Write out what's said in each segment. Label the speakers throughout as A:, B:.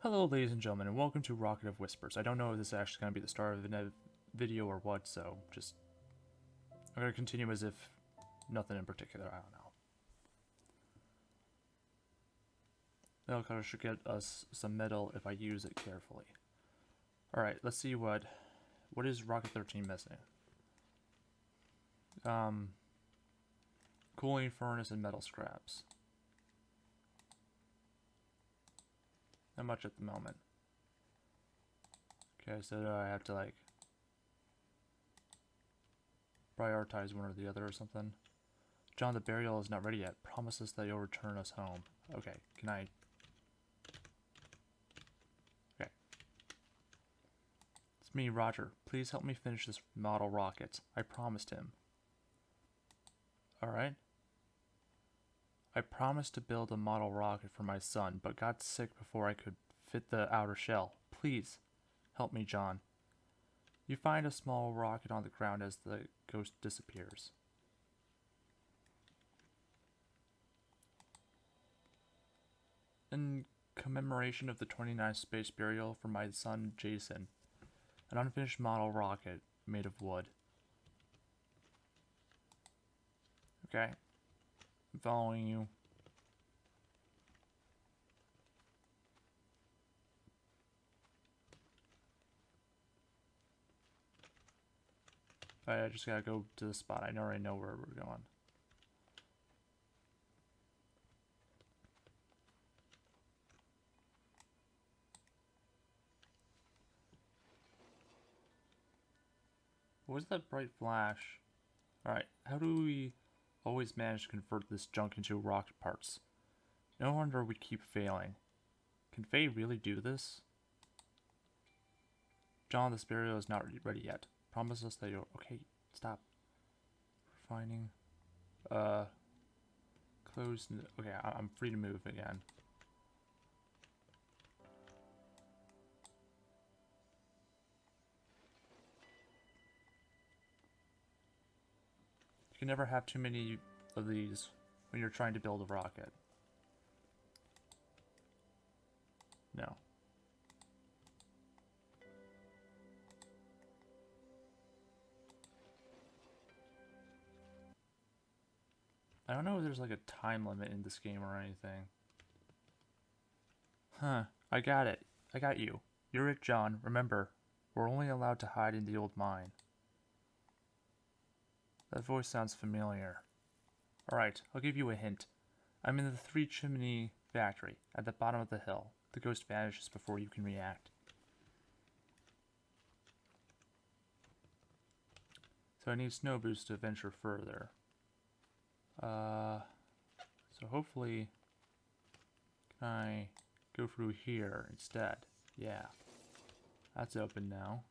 A: Hello ladies and gentlemen, and welcome to Rocket of Whispers. I don't know if this is actually going to be the start of the video or what, so I'm going to continue as if nothing in particular, I don't know. Metal should get us some metal if I use it carefully. Alright, let's see what is Rocket 13 missing? Cooling furnace and metal scraps. Not much at the moment. Okay, so I have to like prioritize one or the other or something. John, the burial is not ready yet. Promise us that you'll return us home. Okay, can I? Okay. It's me, Roger. Please help me finish this model rocket. I promised him. Alright. I promised to build a model rocket for my son, but got sick before I could fit the outer shell. Please, help me, John. You find a small rocket on the ground as the ghost disappears. In commemoration of the 29th space burial for my son, Jason, an unfinished model rocket made of wood. Okay. I'm following you. I just gotta go to the spot. I already know where we're going. What was that bright flash? Alright, how do we always manage to convert this junk into rocket parts? No wonder we keep failing. Can Faye really do this? John, the burial is not ready yet. Promise us that you'll... Okay, stop. Refining. Close... Okay, I'm free to move again. You can never have too many of these when you're trying to build a rocket. No. I don't know if there's like a time limit in this game or anything. Huh, I got it. I got you. You're it, John. Remember, we're only allowed to hide in the old mine. That voice sounds familiar. Alright, I'll give you a hint. I'm in the Three Chimney Factory, at the bottom of the hill. The ghost vanishes before you can react. So I need snow boots to venture further. So hopefully, can I go through here instead? Yeah. That's open now.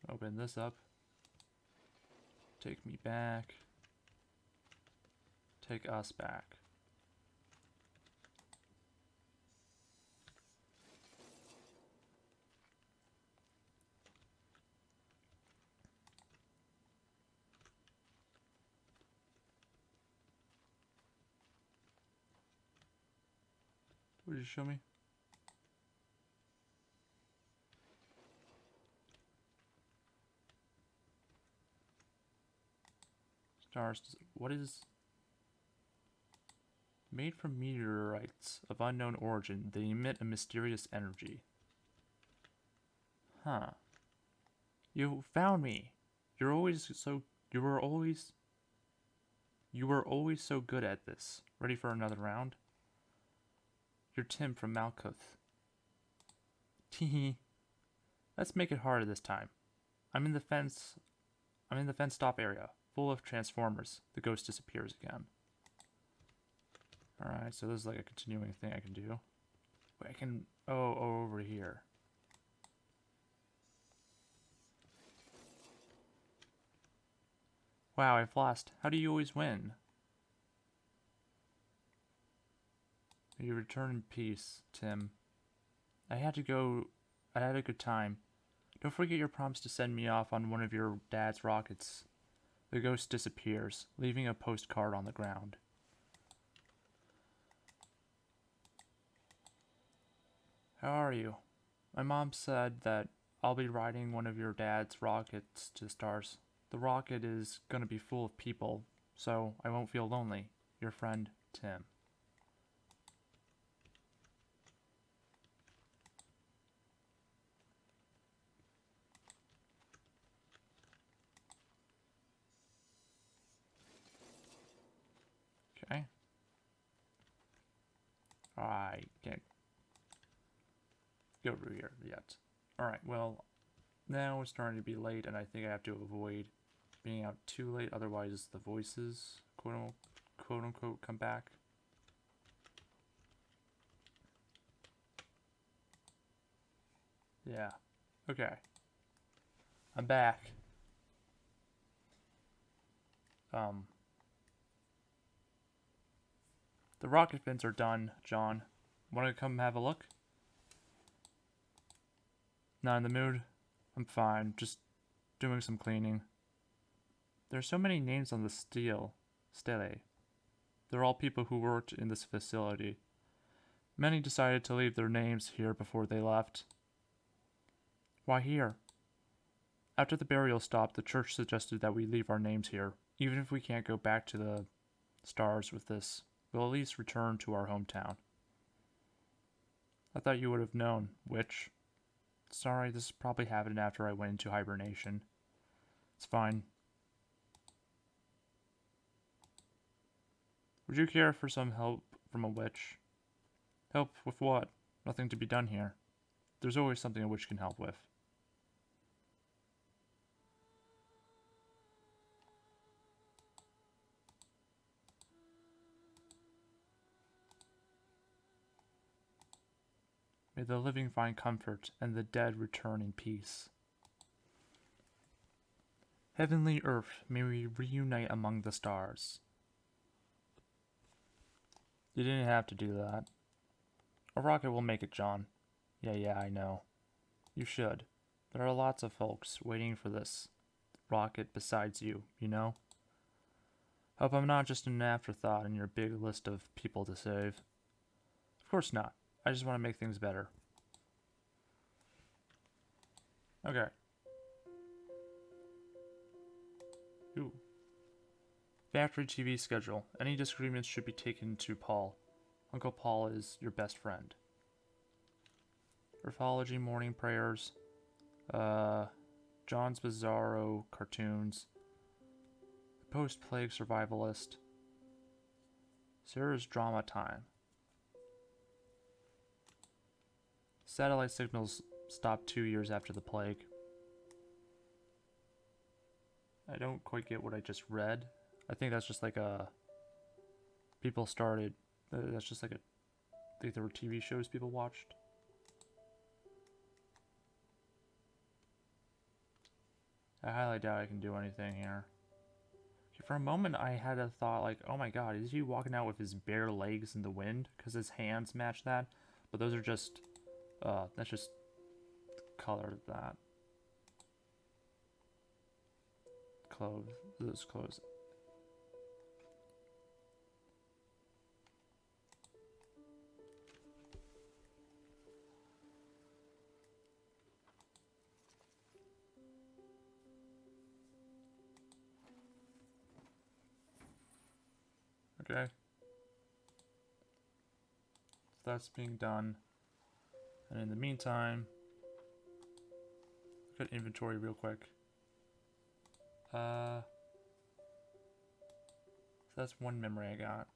A: Open this up. Take me back. Take us back. What did you show me? Stars. What is... Made from meteorites of unknown origin, they emit a mysterious energy. Huh. You found me. You were always so good at this. Ready for another round? You're Tim from Malkuth. Teehee. Let's make it harder this time. I'm in the fenced off area, full of transformers. The ghost disappears again. Alright, so this is like a continuing thing I can do. Wait, I can... Oh, over here. Wow, I've lost. How do you always win? You return in peace, Tim. I had a good time. Don't forget your promise to send me off on one of your dad's rockets. The ghost disappears, leaving a postcard on the ground. How are you? My mom said that I'll be riding one of your dad's rockets to the stars. The rocket is gonna be full of people, so I won't feel lonely. Your friend, Tim. Okay. I can't go through here yet. Alright, well, now it's starting to be late, and I think I have to avoid being out too late, otherwise the voices, quote unquote, come back. Yeah. Okay. I'm back. The rocket fins are done, John. Wanna come have a look? Not in the mood? I'm fine, just doing some cleaning. There's so many names on the stele. They're all people who worked in this facility. Many decided to leave their names here before they left. Why here? After the burial stopped, the church suggested that we leave our names here. Even if we can't go back to the stars with this, we'll at least return to our hometown. I thought you would have known, witch. Sorry, this probably happened after I went into hibernation. It's fine. Would you care for some help from a witch? Help with what? Nothing to be done here. There's always something a witch can help with. May the living find comfort, and the dead return in peace. Heavenly earth, may we reunite among the stars. You didn't have to do that. A rocket will make it, John. Yeah, I know. You should. There are lots of folks waiting for this rocket besides you, you know? Hope I'm not just an afterthought in your big list of people to save. Of course not. I just want to make things better. Okay. Ooh. Factory TV schedule. Any disagreements should be taken to Paul. Uncle Paul is your best friend. Graphology morning prayers. John's Bizarro cartoons. Post-plague survivalist. Sarah's drama time. Satellite signals stopped 2 years after the plague. I don't quite get what I just read. I think that's just like a... People started... that's just like a... I think there were TV shows people watched. I highly doubt I can do anything here. For a moment I had a thought like, oh my god, is he walking out with his bare legs in the wind? Because his hands match that. But those are just... that's just color of that. Clothes. Those clothes. Okay. So that's being done. And in the meantime, look at inventory real quick. So that's one memory I got.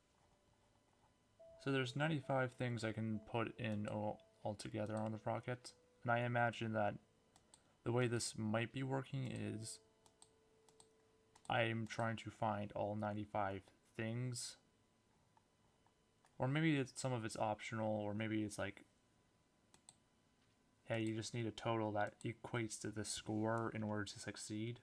A: So there's 95 things I can put in all together on the rocket. And I imagine that the way this might be working is I'm trying to find all 95 things. Or maybe some of it's optional, or maybe it's like, hey, you just need a total that equates to the score in order to succeed.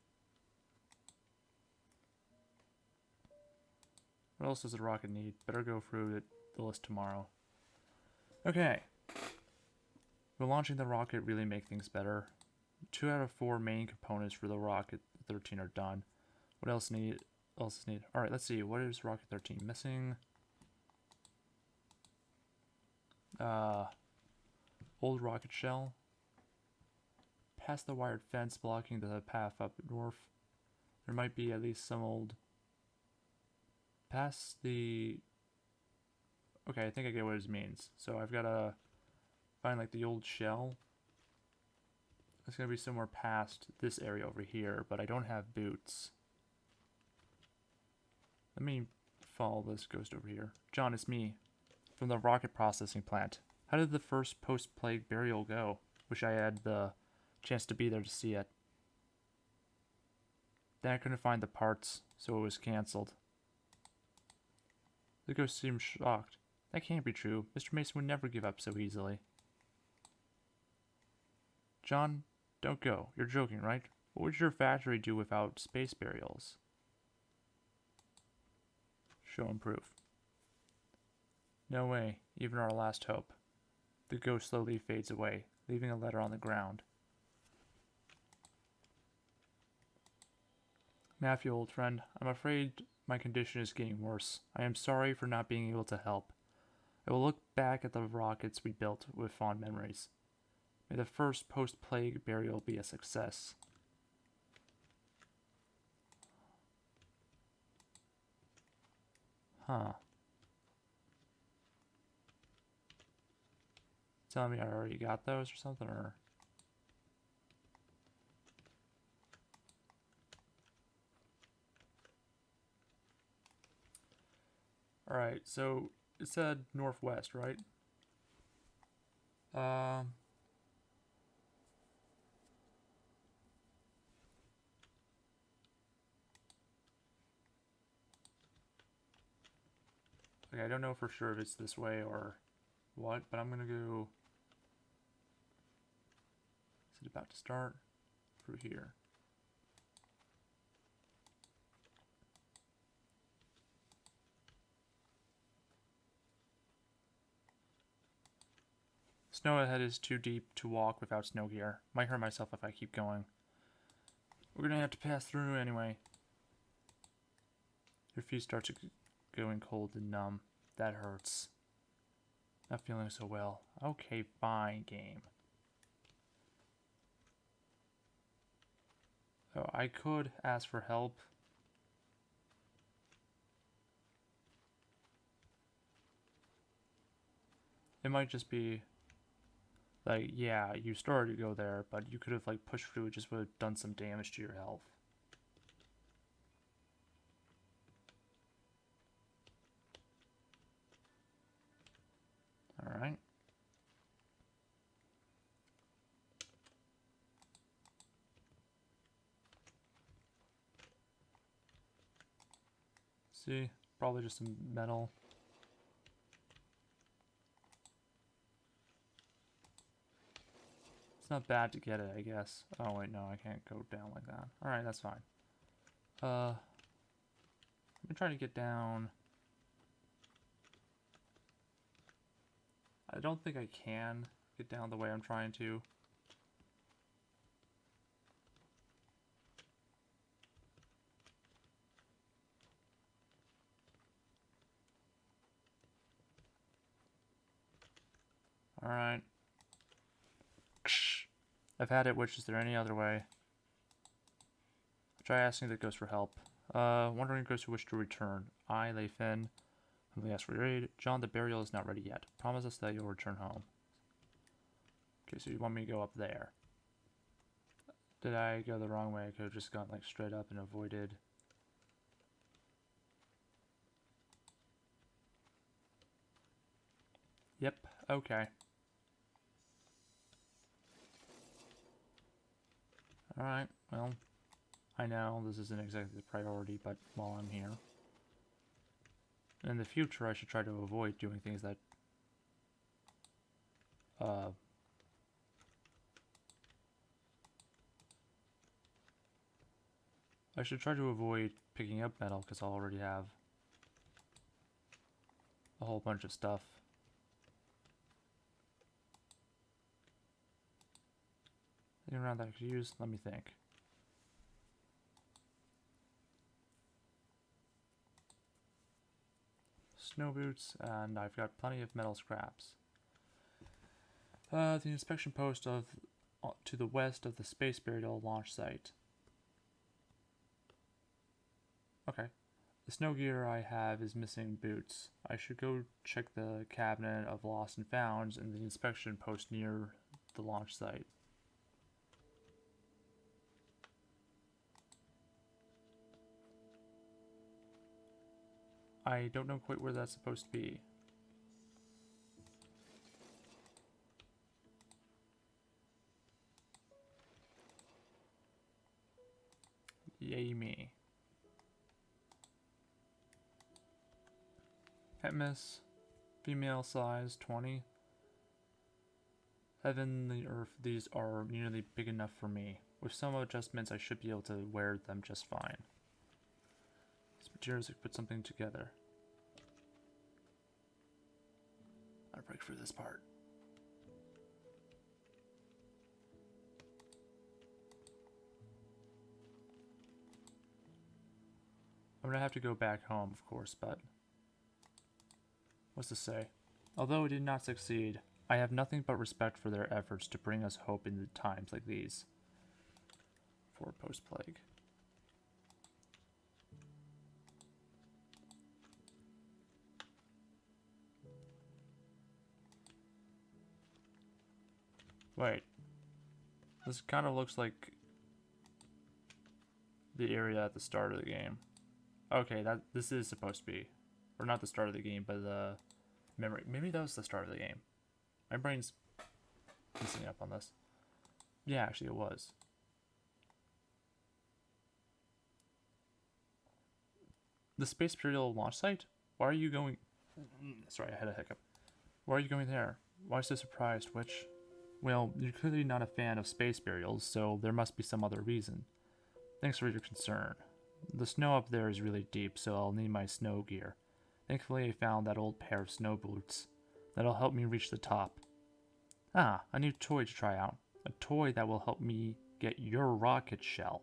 A: What else does the rocket need? Better go through the list tomorrow. Okay. Will launching the rocket really make things better? 2 out of 4 main components for the rocket 13 are done. What else is needed? Alright, let's see. What is rocket 13 missing? Old rocket shell. Past the wired fence blocking the path up north. There might be at least some old... Past the... Okay, I think I get what it means. So I've got to find like the old shell. It's going to be somewhere past this area over here, but I don't have boots. Let me follow this ghost over here. John, it's me. From the rocket processing plant. How did the first post-plague burial go? Wish I had the chance to be there to see it. Then I couldn't find the parts, so it was cancelled. The ghost seemed shocked. That can't be true. Mr. Mason would never give up so easily. John, don't go. You're joking, right? What would your factory do without space burials? Show him proof. No way. Even our last hope. The ghost slowly fades away, leaving a letter on the ground. Matthew, old friend, I'm afraid my condition is getting worse. I am sorry for not being able to help. I will look back at the rockets we built with fond memories. May the first post-plague burial be a success. Huh. Telling me I already got those or something, or... Alright, so it said northwest, right? Okay, I don't know for sure if it's this way or what, but I'm gonna go... Is it about to start? Through here. Snow ahead is too deep to walk without snow gear. Might hurt myself if I keep going. We're gonna have to pass through anyway. Your feet start to going cold and numb. That hurts. Not feeling so well. Okay, fine, game. Oh, I could ask for help. It might just be like, yeah, you started to go there, but you could have like pushed through. It just would have done some damage to your health. All right. See, probably just some metal. It's not bad to get it, I guess. Oh wait, no, I can't go down like that. All right, that's fine. I'm trying to get down. I don't think I can get down the way I'm trying to. Alright. I've had it, which is there any other way? Try asking the ghost for help. Wondering ghosts who wish to return. I, Leifin, humbly ask for your aid. John, the burial is not ready yet. Promise us that you'll return home. Okay, so you want me to go up there. Did I go the wrong way? I could have just gone like straight up and avoided. Yep, okay. Alright, well, I know this isn't exactly the priority, but while I'm here. In the future, I should try to avoid doing things that, I should try to avoid picking up metal, because I'll already have a whole bunch of stuff. Anything around that I could use? Let me think. Snow boots, and I've got plenty of metal scraps. The inspection post to the west of the space burial launch site. Okay. The snow gear I have is missing boots. I should go check the cabinet of lost and founds and the inspection post near the launch site. I don't know quite where that's supposed to be. Yay me. Pet miss. Female size 20. Heaven and earth, these are nearly big enough for me. With some adjustments, I should be able to wear them just fine. These materials could put something together. I'll break for this part. I'm gonna have to go back home, of course, but what's to say? Although it did not succeed, I have nothing but respect for their efforts to bring us hope in times like these. For post-plague. Wait. This kind of looks like the area at the start of the game. Okay, this is supposed to be, or not the start of the game, but the memory. Maybe that was the start of the game. My brain's messing up on this. Yeah, actually it was. The Space Imperial launch site? Why are you going... Sorry, I had a hiccup. Why are you going there? Why so surprised, Witch? Well, you're clearly not a fan of space burials, so there must be some other reason. Thanks for your concern. The snow up there is really deep, so I'll need my snow gear. Thankfully, I found that old pair of snow boots. That'll help me reach the top. Ah, a new toy to try out. A toy that will help me get your rocket shell.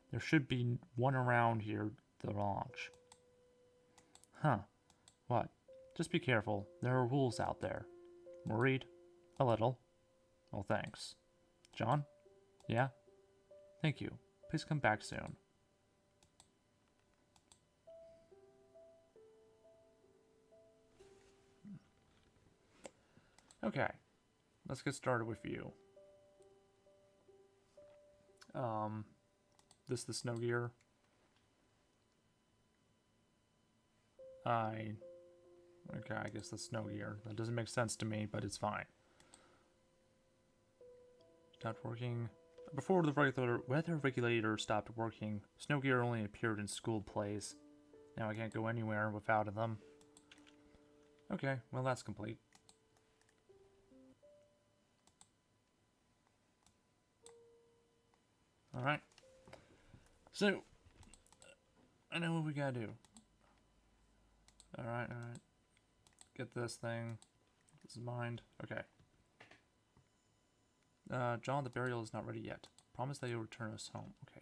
A: There should be one around here to launch. Huh. What? Just be careful. There are wolves out there. Worried? A little. Well, thanks. John? Yeah? Thank you. Please come back soon. Okay. Let's get started with you. This the snow gear. Okay, I guess the snow gear. That doesn't make sense to me, but it's fine. Stopped working. Before the weather regulator stopped working, snow gear only appeared in school plays. Now I can't go anywhere without them. Okay, well that's complete. Alright. So, I know what we gotta do. Alright. Get this thing. This is mine. Okay. John, the burial is not ready yet. Promise that you'll return us home. Okay.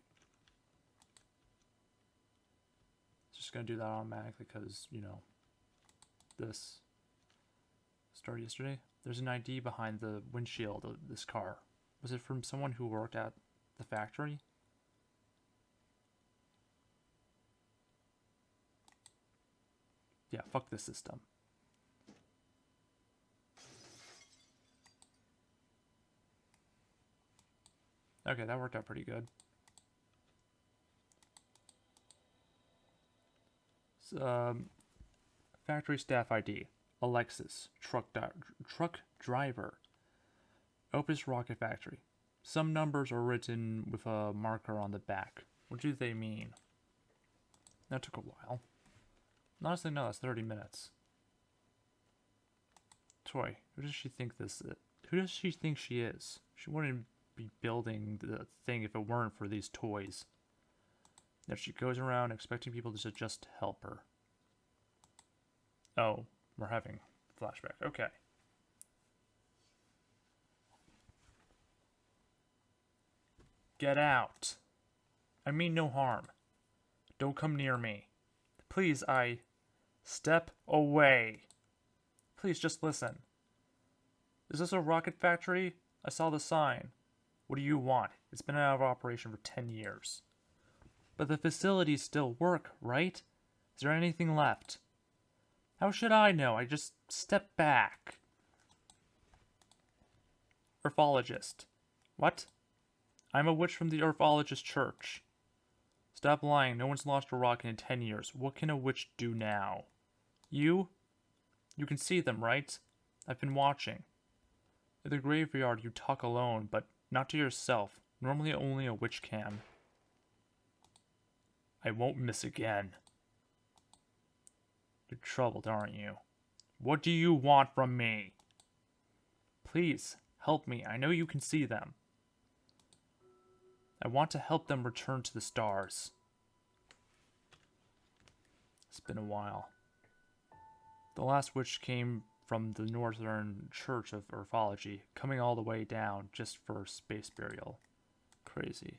A: Just gonna do that automatically because, you know, this started yesterday. There's an ID behind the windshield of this car. Was it from someone who worked at the factory? Yeah, fuck this system. Okay, that worked out pretty good. Factory staff ID. Alexis, truck driver. Opus Rocket Factory. Some numbers are written with a marker on the back. What do they mean? That took a while. Honestly, no, that's 30 minutes. Toy, who does she think this is? Who does she think she is? She wouldn't be building the thing if it weren't for these toys. Yet she goes around expecting people to just help her. Oh, we're having a flashback. Okay. Get out. I mean no harm. Don't come near me. Please, step away. Please, just listen. Is this a rocket factory? I saw the sign. What do you want? It's been out of operation for 10 years. But the facilities still work, right? Is there anything left? How should I know? I just stepped back. Earthologist. What? I'm a witch from the Earthologist Church. Stop lying. No one's launched a rocket in 10 years. What can a witch do now? You? You can see them, right? I've been watching. In the graveyard, you talk alone, but not to yourself. Normally only a witch can. I won't miss again. You're troubled, aren't you? What do you want from me? Please, help me. I know you can see them. I want to help them return to the stars. It's been a while. The last witch came from the Northern Church of Earthology, coming all the way down just for space burial. Crazy.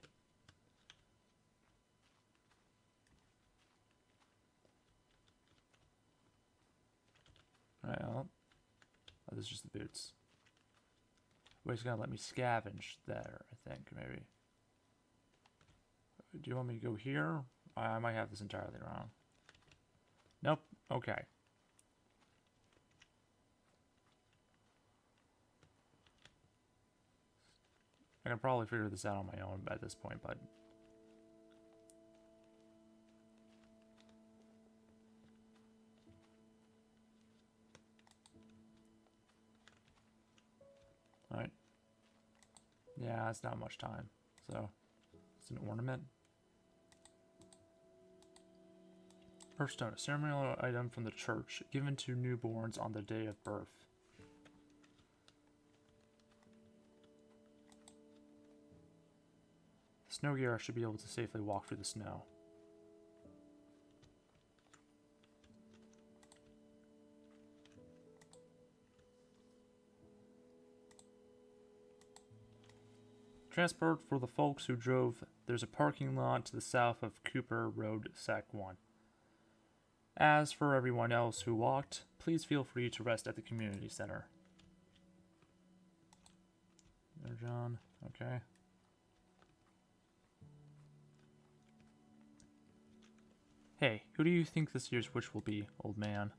A: Alright, well. Oh, this is just the boots. Wait, he's gonna let me scavenge there, I think, maybe. Do you want me to go here? I might have this entirely wrong. Nope. Okay. I can probably figure this out on my own at this point, but... Alright. Yeah, it's not much time. So, it's an ornament. Earthstone, a ceremonial item from the church, given to newborns on the day of birth. The snow gear should be able to safely walk through the snow. Transport for the folks who drove. There's a parking lot to the south of Cooper Road, Sac 1. As for everyone else who walked, please feel free to rest at the community center. There, John. Okay. Hey, who do you think this year's witch will be, old man?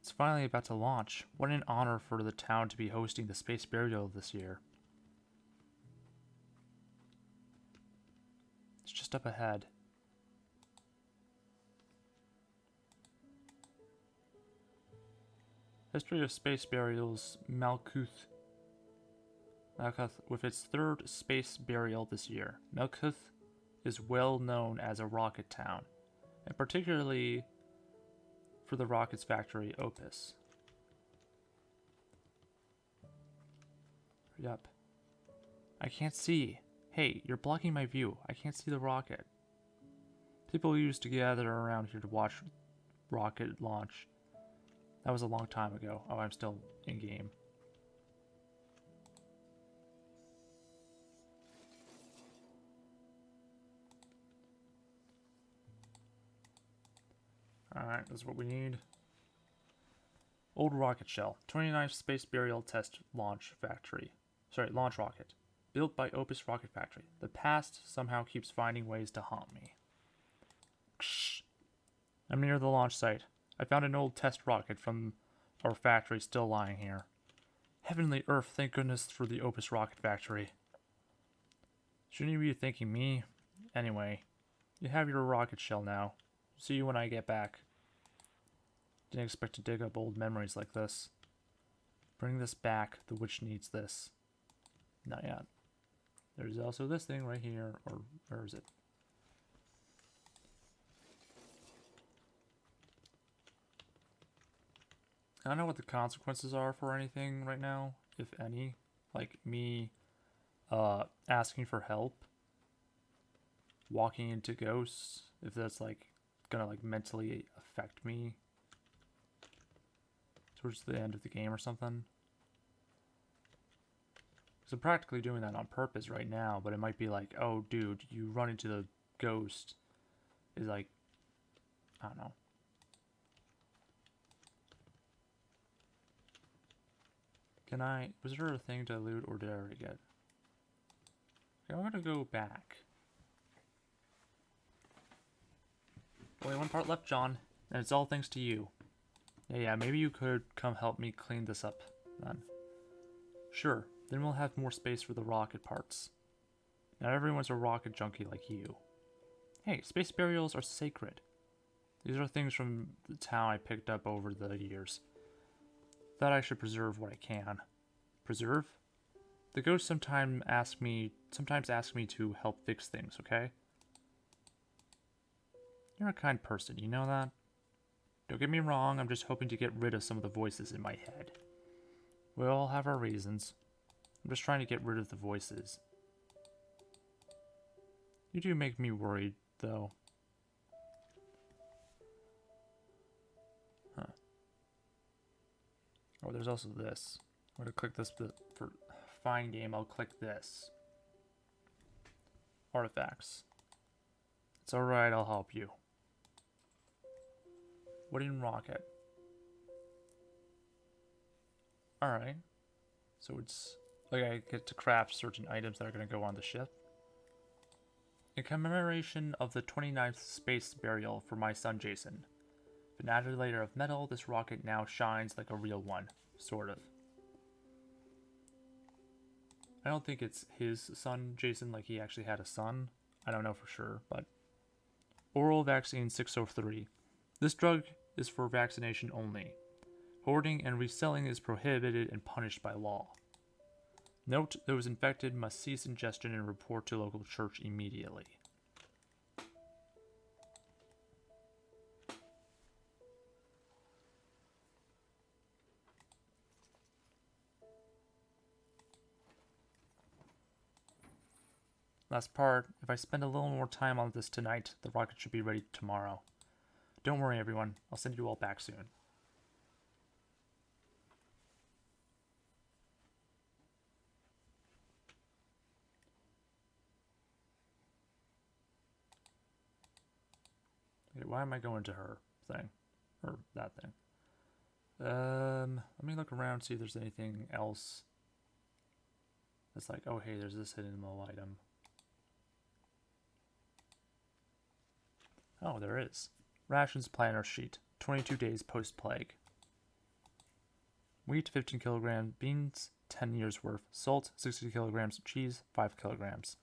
A: It's finally about to launch. What an honor for the town to be hosting the space burial this year. It's just up ahead. History of space burials, Malkuth, with its third space burial this year. Malkuth is well known as a rocket town, and particularly for the rockets factory Opus. Hurry up. I can't see. Hey, you're blocking my view. I can't see the rocket. People used to gather around here to watch rocket launch. That was a long time ago. Oh, I'm still in game. Alright, that's what we need. Old rocket shell. 29th Space Burial Test Launch Factory. Sorry, launch rocket. Built by Opus Rocket Factory. The past somehow keeps finding ways to haunt me. Ksh. I'm near the launch site. I found an old test rocket from our factory still lying here. Heavenly Earth, thank goodness for the Opus Rocket Factory. Shouldn't you be thanking me? Anyway, you have your rocket shell now. See you when I get back. Didn't expect to dig up old memories like this. Bring this back. The witch needs this. Not yet. There's also this thing right here. Or where is it? I don't know what the consequences are for anything right now, if any. Like me asking for help. Walking into ghosts. If that's like gonna like mentally affect me towards the end of the game or something. Because I'm practically doing that on purpose right now, but it might be like, oh dude, you run into the ghost is like, I don't know. Can I... Was there a thing to loot, or did I already get? Okay, I'm gonna go back. Only one part left, John, and it's all thanks to you. Yeah, maybe you could come help me clean this up, then. Sure, then we'll have more space for the rocket parts. Not everyone's a rocket junkie like you. Hey, space burials are sacred. These are things from the town I picked up over the years. Thought I should preserve what I can. Preserve? The ghosts sometimes ask me to help fix things, okay? You're a kind person, you know that? Don't get me wrong, I'm just hoping to get rid of some of the voices in my head. We all have our reasons. I'm just trying to get rid of the voices. You do make me worried, though. Huh. Oh, there's also this. I'm going to click this for Find Game. I'll click this. Artifacts. It's alright, I'll help you. Wooden rocket. Alright. So it's... like I get to craft certain items that are going to go on the ship. In commemoration of the 29th space burial for my son Jason. An added layer of metal, this rocket now shines like a real one. Sort of. I don't think it's his son, Jason, like he actually had a son. I don't know for sure, but... Oral Vaccine 603. This drug is for vaccination only. Hoarding and reselling is prohibited and punished by law. Note, those infected must cease ingestion and report to local church immediately. Last part, if I spend a little more time on this tonight, the rocket should be ready tomorrow. Don't worry everyone, I'll send you all back soon. Okay, why am I going to her thing? Or that thing? Let me look around, see if there's anything else. That's like, oh hey, there's this hidden little item. Oh, there is. Rations planner sheet. 22 days post-plague. Wheat, 15 kilograms. Beans, 10 years worth. Salt, 60 kilograms. Cheese, 5 kilograms.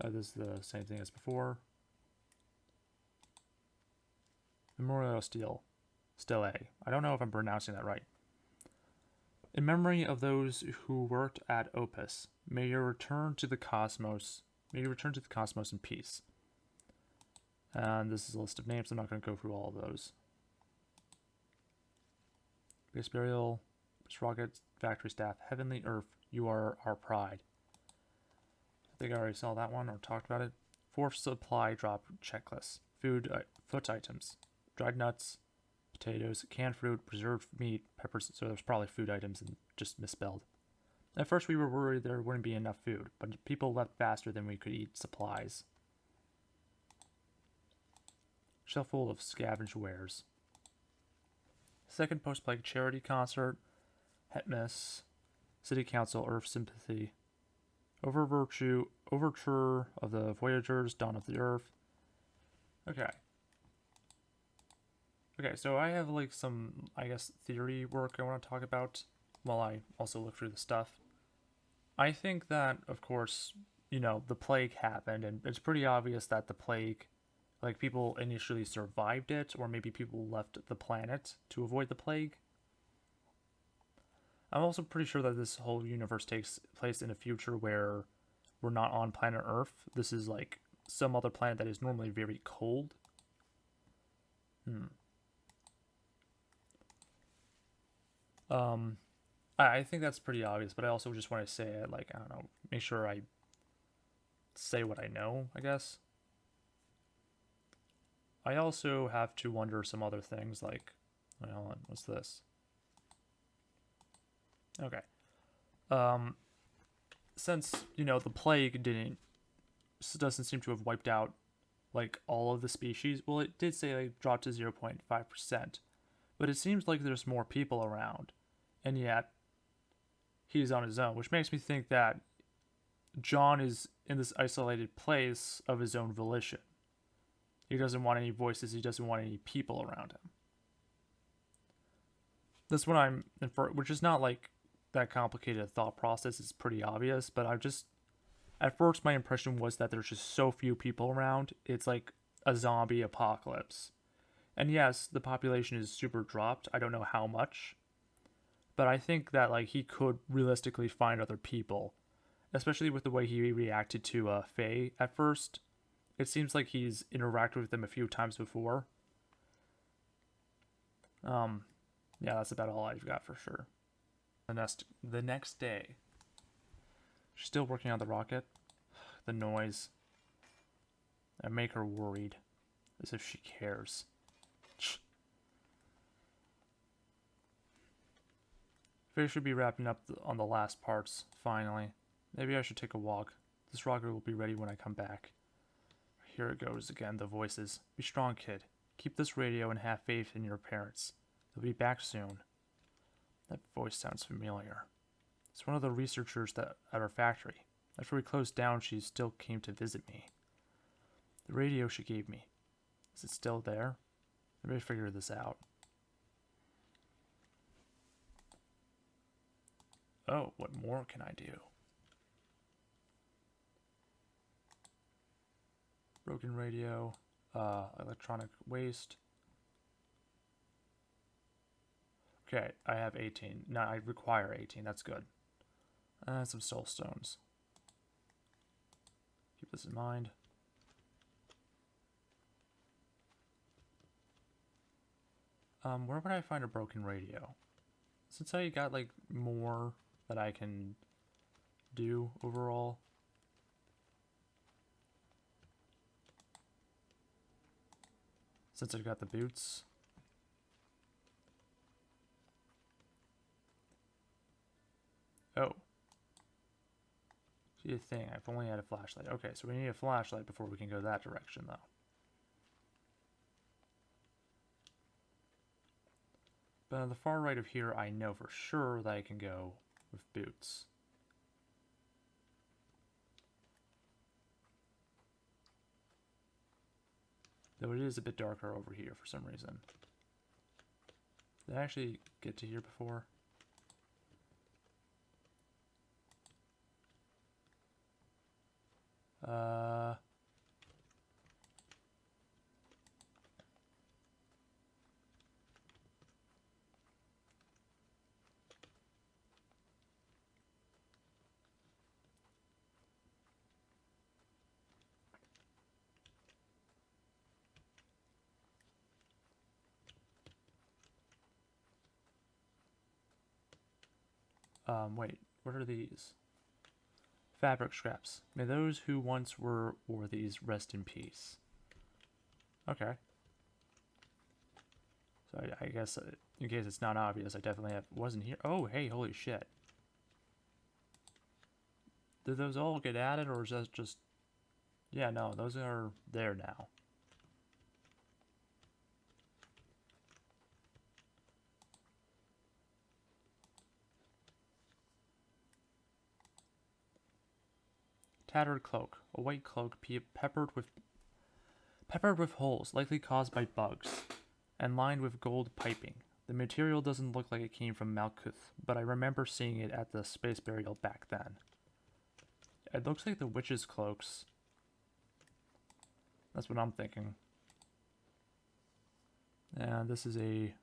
A: This is the same thing as before. Memorial Stele. I don't know if I'm pronouncing that right. In memory of those who worked at Opus, may you return to the cosmos in peace. And this is a list of names. I'm not going to go through all of those. Base burial, rocket, factory staff, heavenly earth, you are our pride. I think I already saw that one or talked about it. Fourth supply drop checklist. Food items, dried nuts, potatoes, canned fruit, preserved meat, peppers. So there's probably food items and just misspelled. At first we were worried there wouldn't be enough food, but people left faster than we could eat supplies. Shelf full of scavenged wares. Second post-plague charity concert. Hetmas. City Council, Earth Sympathy. Overture of the Voyagers, Dawn of the Earth. Okay. Okay, so I have like some, I guess, theory work I want to talk about while I also look through the stuff. I think that, of course, you know, the plague happened, and it's pretty obvious that the plague, like, people initially survived it, or maybe people left the planet to avoid the plague. I'm also pretty sure that this whole universe takes place in a future where we're not on planet Earth. This is like some other planet that is normally very cold. I think that's pretty obvious, but I also just want to say it, like, I don't know, make sure I say what I know, I guess. I also have to wonder some other things, like, wait, hold on, what's this? Okay. Since, you know, the plague doesn't seem to have wiped out, like, all of the species. Well, it did say, like, dropped to 0.5%. But it seems like there's more people around, and yet he's on his own, which makes me think that John is in this isolated place of his own volition. He doesn't want any voices, he doesn't want any people around him. That's what I'm inferring, which is not like that complicated a thought process. It's pretty obvious, but at first my impression was that there's just so few people around. It's like a zombie apocalypse. And yes, the population is super dropped. I don't know how much, but I think that like he could realistically find other people, especially with the way he reacted to Faye at first. It seems like he's interacted with them a few times before. Yeah, that's about all I've got for sure. The next day, she's still working on the rocket. The noise. I make her worried, as if she cares. Faye should be wrapping up on the last parts, finally. Maybe I should take a walk. This rocket will be ready when I come back. Here it goes again, the voices. Be strong, kid. Keep this radio and have faith in your parents. They'll be back soon. That voice sounds familiar. It's one of the researchers at our factory. After we closed down, she still came to visit me. The radio she gave me. Is it still there? Let me figure this out. Oh, what more can I do? Broken radio, electronic waste. Okay, I have 18. No, I require 18. That's good. Some soul stones. Keep this in mind. Where would I find a broken radio? Since I got like more that I can do overall. Since I got the boots. Oh. See a thing. I've only had a flashlight. Okay, so we need a flashlight before we can go that direction, though. But on the far right of here, I know for sure that I can go with boots. Though it is a bit darker over here for some reason. Did I actually get to here before? Wait, what are these? Fabric scraps. May those who once wore these rest in peace. Okay. So I guess, in case it's not obvious, I definitely wasn't here. Oh, hey, holy shit. Did those all get added, or is that just... Yeah, no, those are there now. Tattered cloak. A white cloak peppered with holes, likely caused by bugs, and lined with gold piping. The material doesn't look like it came from Malkuth, but I remember seeing it at the space burial back then. It looks like the witches' cloaks. That's what I'm thinking. And this is a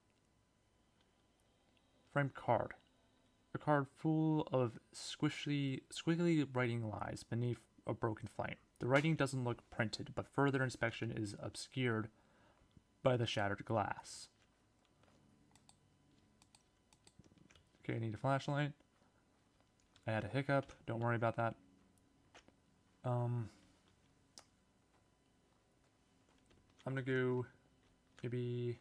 A: framed card. A card full of squiggly writing lies beneath a broken flame. The writing doesn't look printed, but further inspection is obscured by the shattered glass. Okay, I need a flashlight. I had a hiccup. Don't worry about that. I'm gonna go maybe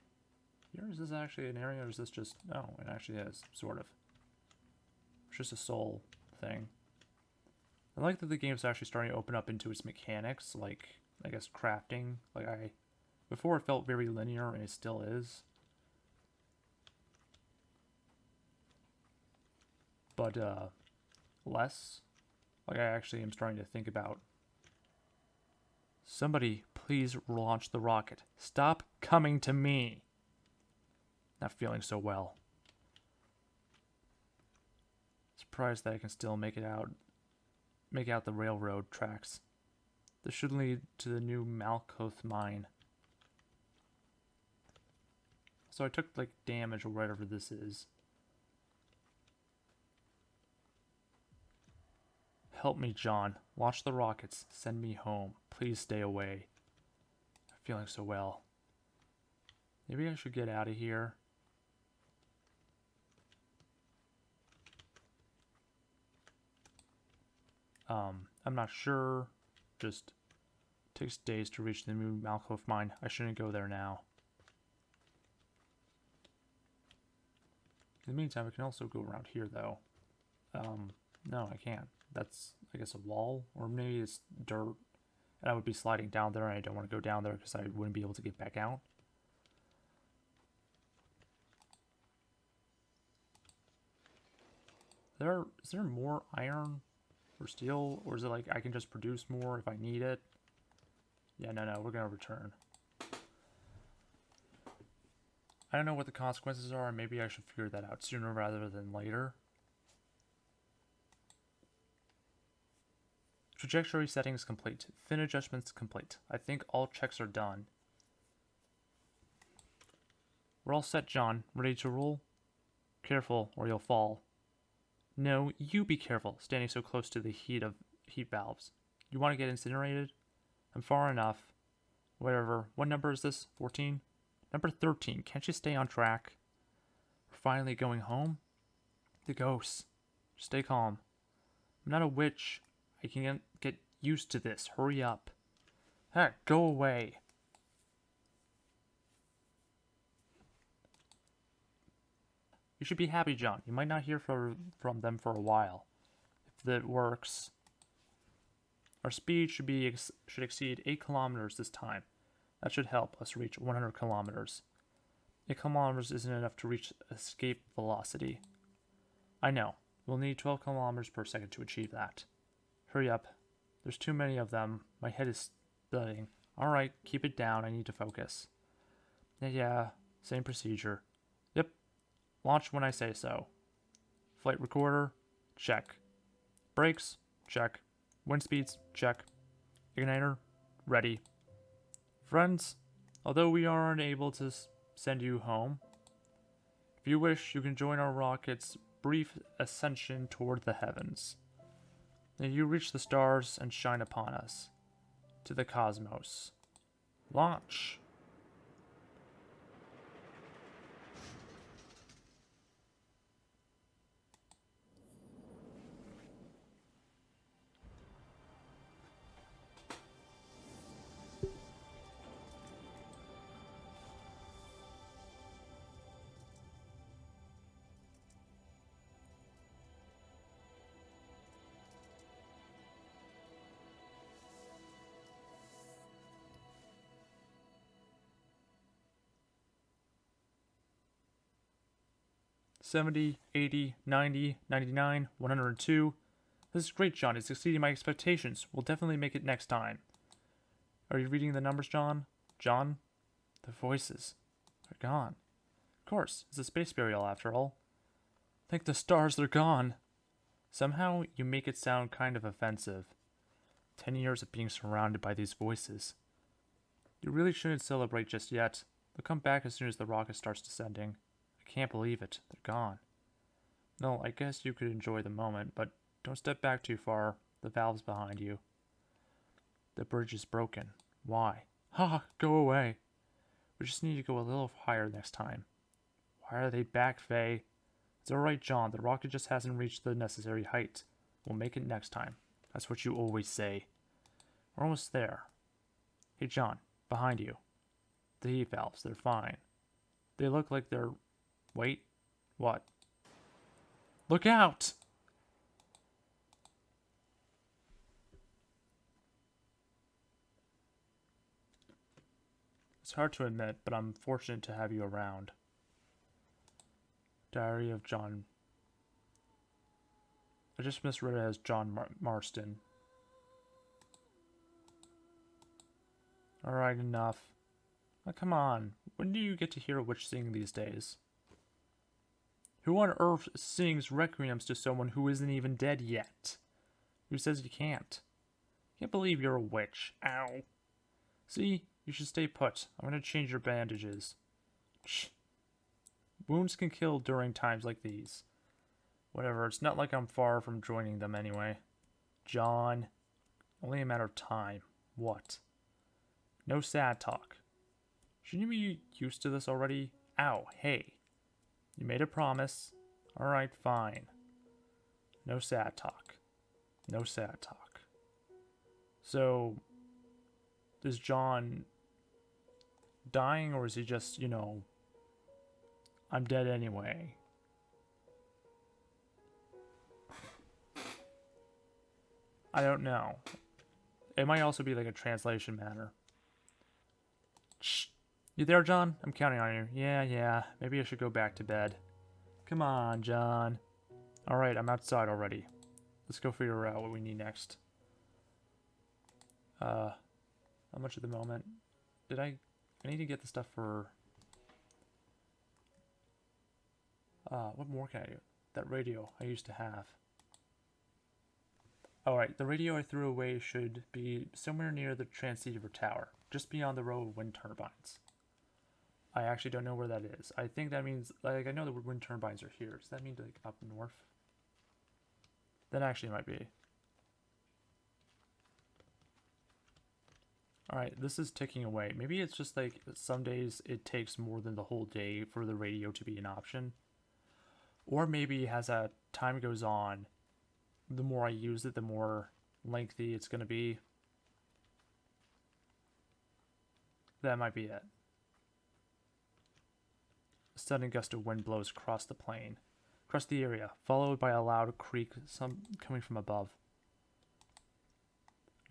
A: here. Is this actually an area, or is this just... No, it actually is, sort of. It's just a soul thing. I like that the game's actually starting to open up into its mechanics, like, I guess, crafting. Before it felt very linear, and it still is. but less. Like, I actually am starting to think about. Somebody, please launch the rocket. Stop coming to me. Not feeling so well. Surprised that I can still make out the railroad tracks. This should lead to the new Malkoth mine. So I took like damage or whatever this is. Help me, John. Launch the rockets. Send me home. Please stay away. I'm feeling so well. Maybe I should get out of here. I'm not sure. Just takes days to reach the new Malkoth mine. I shouldn't go there now. In the meantime, I can also go around here, though. No, I can't. That's, I guess, a wall, or maybe it's dirt, and I would be sliding down there, and I don't want to go down there because I wouldn't be able to get back out. Is there more iron or steel, or is it like I can just produce more if I need it? Yeah, no, we're gonna return. I don't know what the consequences are, and maybe I should figure that out sooner rather than later. Trajectory settings complete. Fin adjustments complete. I think all checks are done. We're all set, John. Ready to roll? Careful, or you'll fall. No, you be careful, standing so close to the heat valves. You want to get incinerated? I'm far enough. Whatever. What number is this? 14? Number 13. Can't you stay on track? We're finally going home? The ghosts. Stay calm. I'm not a witch. I can get used to this. Hurry up. Heck, go away. You should be happy, John. You might not hear from them for a while. If that works. Our speed should exceed 8 kilometers this time. That should help us reach 100 kilometers. 8 kilometers isn't enough to reach escape velocity. I know. We'll need 12 kilometers per second to achieve that. Hurry up. There's too many of them. My head is splitting. Alright, keep it down. I need to focus. Yeah, same procedure. Yep. Launch when I say so. Flight recorder? Check. Brakes? Check. Wind speeds? Check. Igniter? Ready. Friends, although we aren't able to send you home, if you wish, you can join our rocket's brief ascension toward the heavens. May you reach the stars and shine upon us. To the cosmos. Launch! $70, $80, $90, $99, $102. This is great, John. It's exceeding my expectations. We'll definitely make it next time. Are you reading the numbers, John? John? The voices. They're gone. Of course. It's a space burial, after all. Thank the stars they're gone. Somehow, you make it sound kind of offensive. 10 years of being surrounded by these voices. You really shouldn't celebrate just yet. They'll come back as soon as the rocket starts descending. I can't believe it. They're gone. No, I guess you could enjoy the moment, but don't step back too far. The valve's behind you. The bridge is broken. Why? Ha! Go away. We just need to go a little higher next time. Why are they back, Faye? It's alright, John. The rocket just hasn't reached the necessary height. We'll make it next time. That's what you always say. We're almost there. Hey, John. Behind you. The heat valves. They're fine. They look like they're... Wait. What? Look out! It's hard to admit, but I'm fortunate to have you around. Diary of John. I just misread it as John Marston. Alright, enough. Oh, come on. When do you get to hear a witch sing these days? Who on earth sings requiems to someone who isn't even dead yet? Who says you can't? Can't believe you're a witch. Ow. See? You should stay put. I'm gonna change your bandages. Shh. Wounds can kill during times like these. Whatever, it's not like I'm far from joining them anyway. John. Only a matter of time. What? No sad talk. Shouldn't you be used to this already? Ow, hey. You made a promise. Alright, fine. No sad talk. No sad talk. So, is John dying, or is he just, you know, I'm dead anyway? I don't know. It might also be like a translation matter. Shh. You there, John? I'm counting on you. Yeah. Maybe I should go back to bed. Come on, John. Alright, I'm outside already. Let's go figure out what we need next. How much at the moment? I need to get the stuff for... what more can I do? That radio I used to have. Alright, the radio I threw away should be somewhere near the transceiver tower, just beyond the row of wind turbines. I actually don't know where that is. I think that means, like, I know the wind turbines are here. Does that mean, like, up north? That actually might be. Alright, this is ticking away. Maybe it's just, like, some days it takes more than the whole day for the radio to be an option. Or maybe as time goes on, the more I use it, the more lengthy it's going to be. That might be it. A sudden gust of wind blows across the plain, across the area, followed by a loud creak coming from above.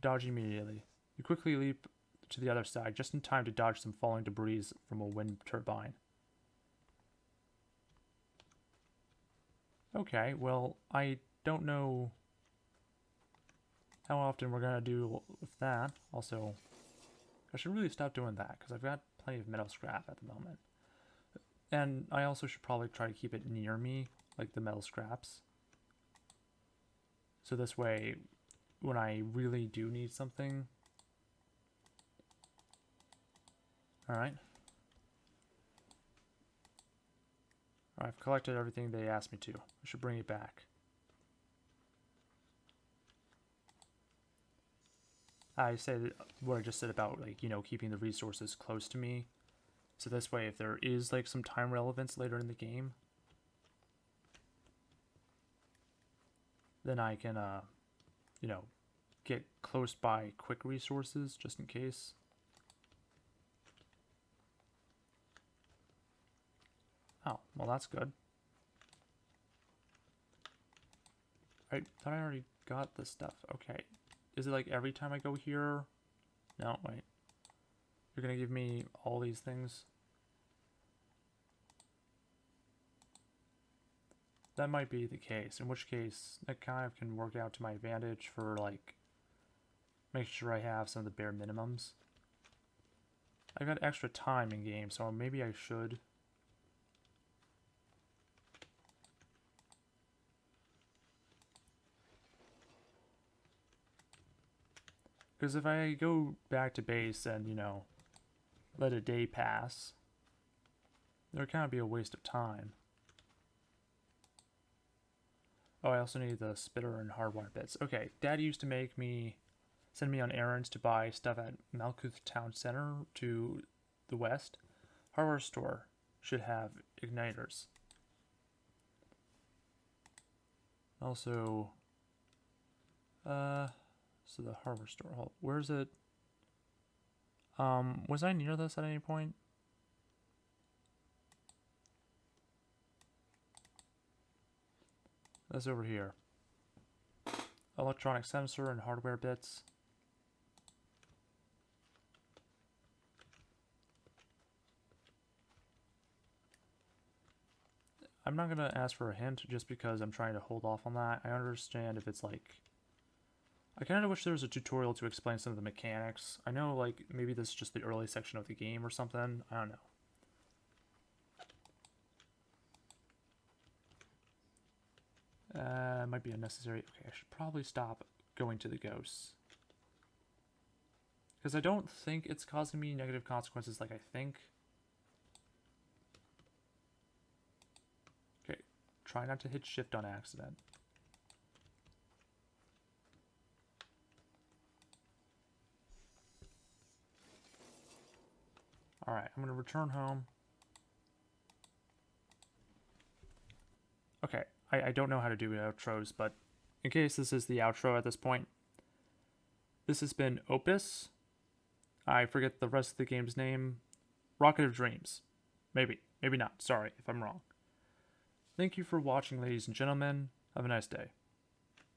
A: Dodge immediately. You quickly leap to the other side, just in time to dodge some falling debris from a wind turbine. Okay, well, I don't know how often we're going to do with that. Also, I should really stop doing that, because I've got plenty of metal scrap at the moment. And I also should probably try to keep it near me, like the metal scraps. So this way, when I really do need something... Alright. I've collected everything they asked me to. I should bring it back. I said what I just said about, like, you know, keeping the resources close to me. So this way, if there is, like, some time relevance later in the game, then I can, you know, get close by quick resources, just in case. Oh, well, that's good. I thought I already got this stuff. Okay. Is it like every time I go here? No, wait. You're going to give me all these things? That might be the case, in which case that kind of can work out to my advantage for, like, making sure I have some of the bare minimums. I've got extra time in game, so maybe I should. Because if I go back to base and, you know, let a day pass, there would kind of be a waste of time. Oh, I also need the spitter and hardwire bits. Okay, Dad used to send me on errands to buy stuff at Malkuth Town Center to the west. Hardware store should have igniters. Also, so the hardware store, where's it? Was I near this at any point? That's over here. Electronic sensor and hardware bits. I'm not gonna ask for a hint just because I'm trying to hold off on that. I understand if it's like... I kind of wish there was a tutorial to explain some of the mechanics. I know, like, maybe this is just the early section of the game or something. I don't know. Might be unnecessary. Okay, I should probably stop going to the ghosts. Because I don't think it's causing me negative consequences like I think. Okay, try not to hit shift on accident. Alright, I'm going to return home. Okay, I don't know how to do outros, but in case this is the outro at this point, this has been Opus. I forget the rest of the game's name. Rocket of Dreams. Maybe. Maybe not. Sorry if I'm wrong. Thank you for watching, ladies and gentlemen. Have a nice day.